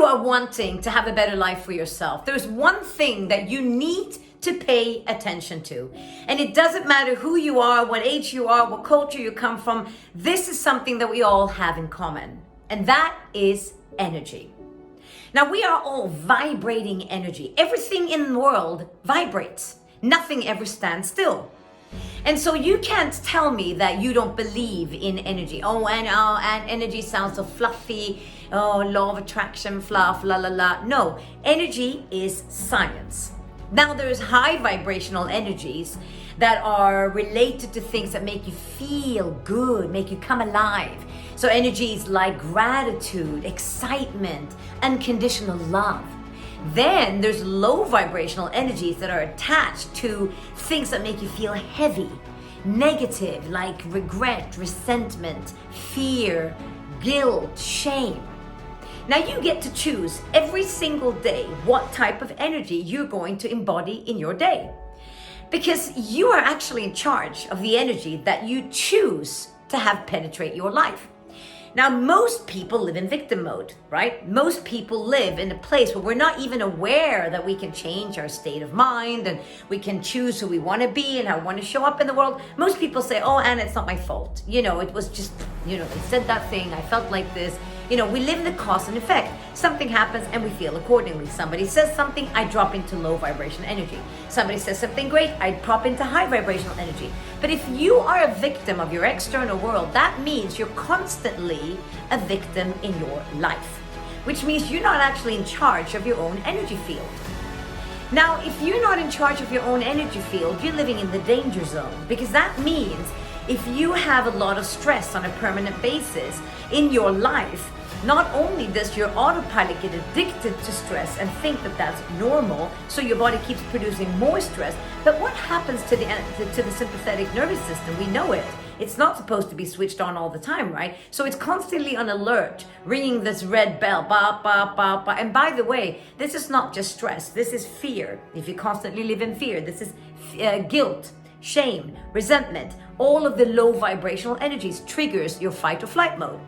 are wanting to have a better life for yourself, there's one thing that you need to pay attention to. And it doesn't matter who you are, what age you are, what culture you come from. This is something that we all have in common. And that is energy. Now, we are all vibrating energy. Everything in the world vibrates. Nothing ever stands still. And so you can't tell me that you don't believe in energy. And energy sounds so fluffy. Oh, law of attraction, fluff, la la la. No, energy is science. Now, there's high vibrational energies that are related to things that make you feel good, make you come alive. So energies like gratitude, excitement, unconditional love. Then there's low vibrational energies that are attached to things that make you feel heavy, negative, like regret, resentment, fear, guilt, shame. Now you get to choose every single day what type of energy you're going to embody in your day. Because you are actually in charge of the energy that you choose to have penetrate your life. Now, most people live in victim mode, right? Most people live in a place where we're not even aware that we can change our state of mind and we can choose who we want to be and how we want to show up in the world. Most people say, oh, Anna, it's not my fault. It was just, they said that thing, I felt like this. We live in the cause and effect. Something happens and we feel accordingly. Somebody says something, I drop into low vibration energy. Somebody says something great, I pop into high vibrational energy. But if you are a victim of your external world, that means you're constantly a victim in your life, which means you're not actually in charge of your own energy field. Now, if you're not in charge of your own energy field, you're living in the danger zone, because that means if you have a lot of stress on a permanent basis in your life, not only does your autopilot get addicted to stress and think that that's normal, so your body keeps producing more stress, but what happens to the sympathetic nervous system? We know it. It's not supposed to be switched on all the time, right? So it's constantly on alert, ringing this red bell, ba, ba, ba, ba. And by the way, this is not just stress. This is fear. If you constantly live in fear, this is guilt, shame, resentment. All of the low vibrational energies triggers your fight or flight mode.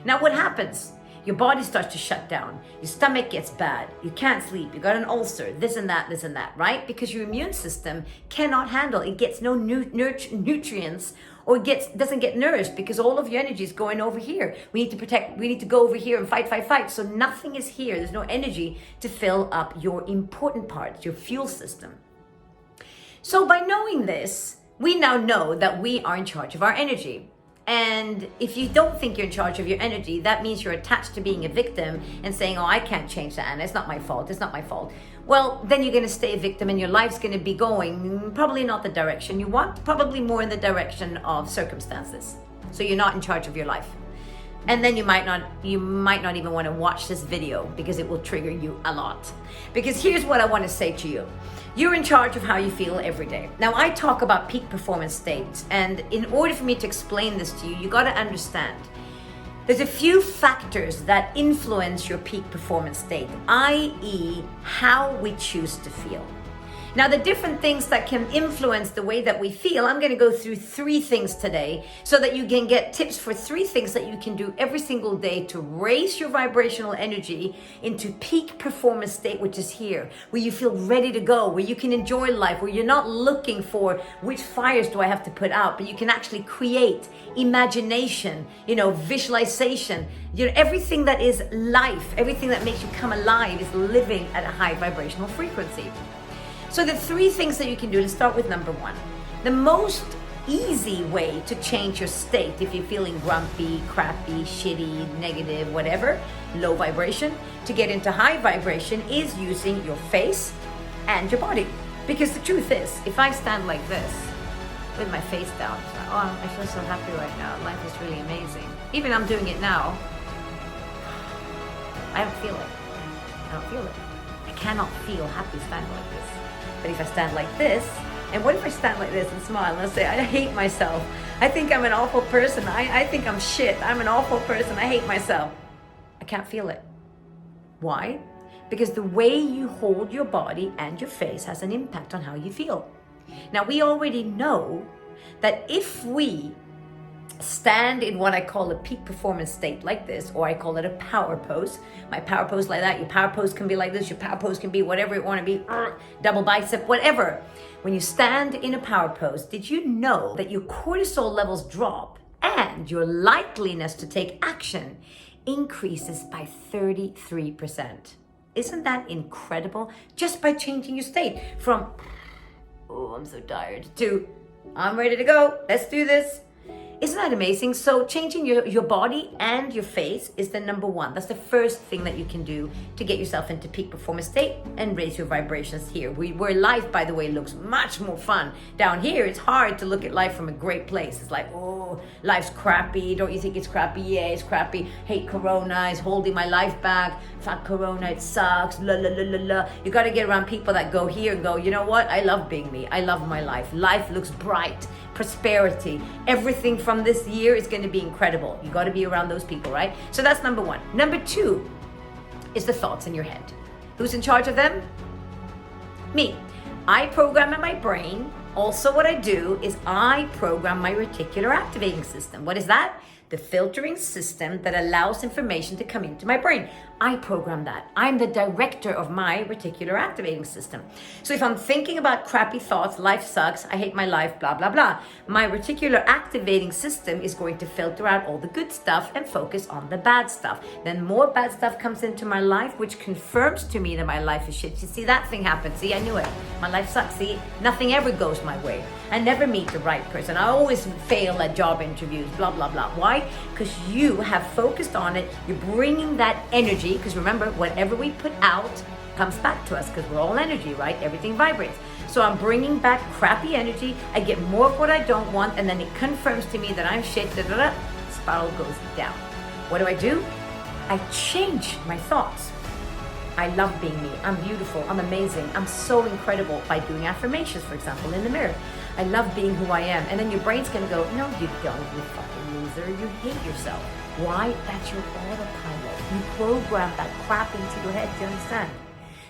Now what happens? Your body starts to shut down. Your stomach gets bad. You can't sleep. You got an ulcer, this and that, right? Because your immune system cannot handle. It gets no nutrients or doesn't get nourished because all of your energy is going over here. We need to protect. We need to go over here and fight. So nothing is here. There's no energy to fill up your important parts, your fuel system. So by knowing this, we now know that we are in charge of our energy. And if you don't think you're in charge of your energy, that means you're attached to being a victim and saying, oh, I can't change that, Anna. It's not my fault. Well, then you're going to stay a victim and your life's going to be going probably not the direction you want, probably more in the direction of circumstances. So you're not in charge of your life. And then you might not even want to watch this video because it will trigger you a lot. Because here's what I want to say to you. You're in charge of how you feel every day. Now, I talk about peak performance states, and in order for me to explain this to you, you got to understand there's a few factors that influence your peak performance state, i.e., how we choose to feel. Now, the different things that can influence the way that we feel, I'm going to go through 3 things today so that you can get tips for 3 things that you can do every single day to raise your vibrational energy into peak performance state, which is here, where you feel ready to go, where you can enjoy life, where you're not looking for which fires do I have to put out, but you can actually create imagination, visualization, everything that is life, everything that makes you come alive is living at a high vibrational frequency. So the 3 things that you can do, let's start with number 1. The most easy way to change your state if you're feeling grumpy, crappy, shitty, negative, whatever, low vibration, to get into high vibration is using your face and your body. Because the truth is, if I stand like this with my face down, I feel so happy right now. Life is really amazing. Even I'm doing it now. I don't feel it. I cannot feel happy standing like this. But if I stand like this, and what if I stand like this and smile and say, I hate myself. I think I'm an awful person. I think I'm shit. I'm an awful person. I hate myself. I can't feel it. Why? Because the way you hold your body and your face has an impact on how you feel. Now, we already know that if we stand in what I call a peak performance state like this, or I call it a power pose. My power pose like that. Your power pose can be like this. Your power pose can be whatever you want to be, double bicep, whatever. When you stand in a power pose, did you know that your cortisol levels drop and your likeliness to take action increases by 33%? Isn't that incredible? Just by changing your state from, oh, I'm so tired, to, I'm ready to go, let's do this. Isn't that amazing? So changing your body and your face is the number one. That's the first thing that you can do to get yourself into peak performance state and raise your vibrations here. Where life, by the way, looks much more fun. Down here, it's hard to look at life from a great place. It's like, oh, life's crappy. Don't you think it's crappy? Yeah, it's crappy. Hate Corona. It's holding my life back. Fuck Corona. It sucks. La, la, la, la, la. You got to get around people that go here and go, you know what? I love being me. I love my life. Life looks bright. Prosperity, everything from this year is going to be incredible. You got to be around those people, right? So that's number one. Number two is the thoughts in your head. Who's in charge of them? Me. I program in my brain. Also, what I do is I program my reticular activating system. What is that? The filtering system that allows information to come into my brain. I program that. I'm the director of my reticular activating system. So if I'm thinking about crappy thoughts, life sucks, I hate my life, blah, blah, blah, my reticular activating system is going to filter out all the good stuff and focus on the bad stuff. Then more bad stuff comes into my life, which confirms to me that my life is shit. You see, that thing happened. See, I knew it. My life sucks. See, nothing ever goes my way. I never meet the right person. I always fail at job interviews, blah, blah, blah. Why? Because you have focused on it. You're bringing that energy, because remember, whatever we put out comes back to us, because we're all energy, right? Everything vibrates. So I'm bringing back crappy energy. I get more of what I don't want, and then it confirms to me that I'm shit. Spiral goes down. What do? I change my thoughts. I love being me. I'm beautiful. I'm amazing. I'm so incredible, by doing affirmations, for example, in the mirror. I love being who I am. And then your brain's going to go, no, you don't, you fucking loser. You hate yourself. Why? That's your autopilot. You program that crap into your head. Do you understand?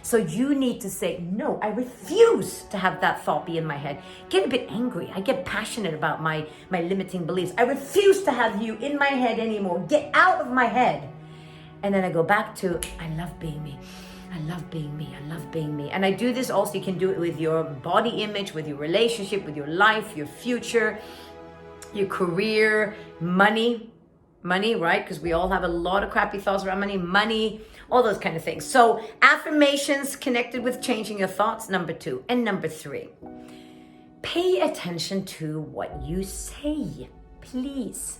So you need to say, no, I refuse to have that thought be in my head. Get a bit angry. I get passionate about my limiting beliefs. I refuse to have you in my head anymore. Get out of my head. And then I go back to, I love being me. I love being me. I love being me. And I do this also. You can do it with your body image, with your relationship, with your life, your future, your career, money, right? Because we all have a lot of crappy thoughts around money, all those kind of things. So affirmations connected with changing your thoughts, number two. And number three, pay attention to what you say, please.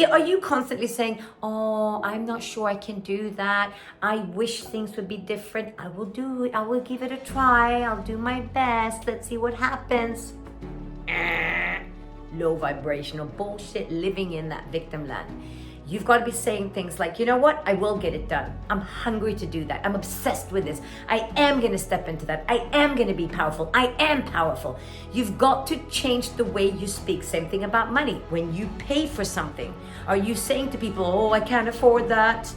Are you constantly saying, oh, I'm not sure I can do that. I wish things would be different. I will do it. I will give it a try. I'll do my best. Let's see what happens. Low vibrational bullshit, living in that victim land. You've got to be saying things like, you know what? I will get it done. I'm hungry to do that. I'm obsessed with this. I am going to step into that. I am going to be powerful. I am powerful. You've got to change the way you speak. Same thing about money. When you pay for something, are you saying to people, oh, I can't afford that?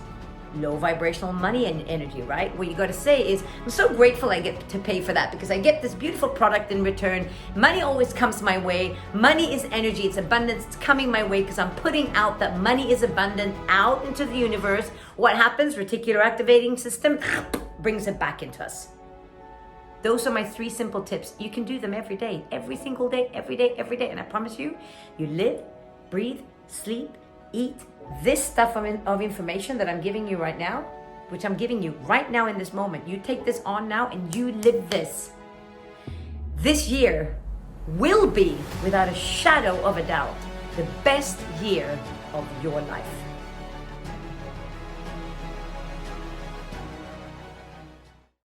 Low vibrational money and energy, right? What you got to say is, I'm so grateful I get to pay for that because I get this beautiful product in return. Money always comes my way. Money is energy. It's abundance. It's coming my way because I'm putting out that money is abundant out into the universe. What happens? Reticular activating system brings it back into us. Those are my three simple tips. You can do them every day, every single day, every day, every day. And I promise you, you live, breathe, sleep, eat. This stuff of information that I'm giving you right now, which I'm giving you right now in this moment, you take this on now and you live this. This year will be, without a shadow of a doubt, the best year of your life.